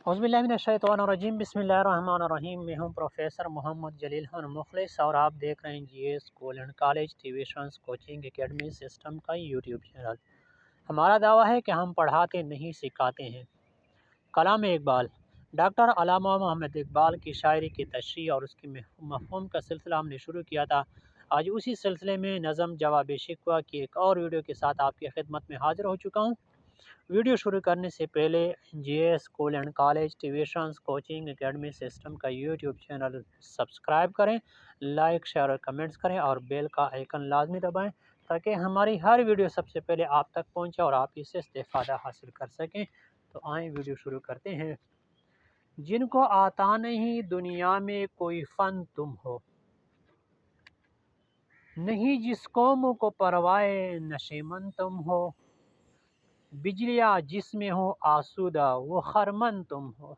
औज़ुबिल्लाहिमिनश्शैतानिर्रजीम बिस्मिल्लाहिर्रहमानिर्रहीम। मैं हूँ प्रोफेसर मोहम्मद जलील खान मुखलिस और आप देख रहे हैं GS school and college tuitions coaching academy system का यूट्यूब चैनल। हमारा दावा है कि हम पढ़ाते नहीं सिखाते हैं। कलाम इकबाल। डॉक्टर अल्लामा मोहम्मद इकबाल की शायरी की तशरीह और उसकी मफ़हूम का सिलसिला हमने शुरू किया था। आज उसी सिलसिले में नज़म जवाब शिकवा की एक और वीडियो के साथ आपकी खिदमत में हाज़िर हो चुका हूँ। वीडियो शुरू करने से पहले GS school and college tuitions coaching academy system का यूट्यूब चैनल सब्सक्राइब करें, लाइक शेयर और कमेंट्स करें और बेल का आइकन लाजमी दबाएं ताकि हमारी हर वीडियो सबसे पहले आप तक पहुंचे और आप इससे इस्तेफादा हासिल कर सकें। तो आएँ वीडियो शुरू करते हैं। जिनको आता नहीं दुनिया में कोई फ़न तुम हो, नहीं जिस कौम को परवाए नशेमन तुम हो, बिजलियाँ जिसमें हो आसूदा वो खरमन तुम हो,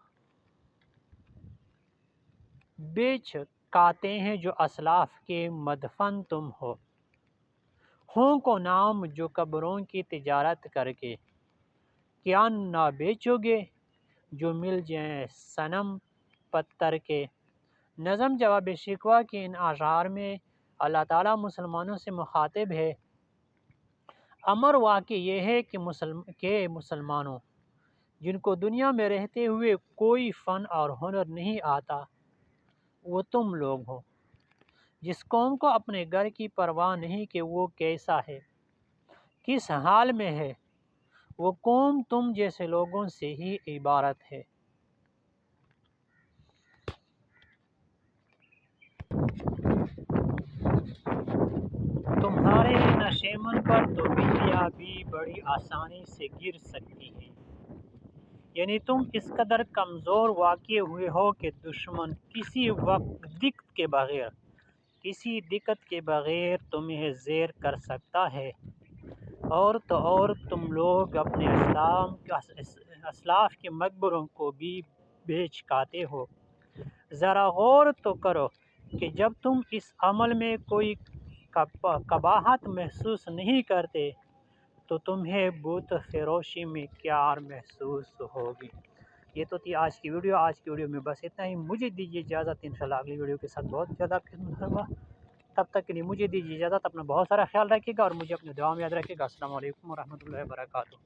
बेच काते हैं जो असलाफ के मदफन तुम हो को नाम जो कब्रों की तिजारत करके, क्या ना बेचोगे जो मिल जाए सनम पत्थर के। नज़म जवाब शिकवा के इन अशार में अल्लाह ताला मुसलमानों से मुखातिब है। अमर वाक़ई ये है कि मुसलमानों जिनको दुनिया में रहते हुए कोई फ़न और हुनर नहीं आता, वो तुम लोग हो। जिस कौम को अपने घर की परवाह नहीं कि वो कैसा है, किस हाल में है, वो कौम तुम जैसे लोगों से ही इबारत है। तुम्हारे नशेमन पर तो बिजलियाँ भी बड़ी आसानी से गिर सकती हैं। यानी तुम इस कदर कमज़ोर वाक़ई हुए हो कि दुश्मन किसी दिक्कत के बग़ैर तुम्हें ज़ेर कर सकता है। और तो और तुम लोग अपने असलाफ के मकबरों को भी बेच खाते हो। ज़रा गौर तो करो कि जब तुम इस अमल में कोई कबाहत महसूस नहीं करते तो तुम्हें बुत फरोशी में क्या महसूस होगी। ये तो थी आज की वीडियो। आज की वीडियो में बस इतना ही। मुझे दीजिए इजाज़त। इंशाल्लाह अगली वीडियो के साथ बहुत ज़्यादा खिदमत होगा। तब तक के लिए मुझे दीजिए इजाज़त। अपना बहुत सारा ख्याल रखिएगा और मुझे अपने दुआ में याद रखिएगा। अस्सलाम वालेकुम व रहमतुल्लाहि व बरकातुहू।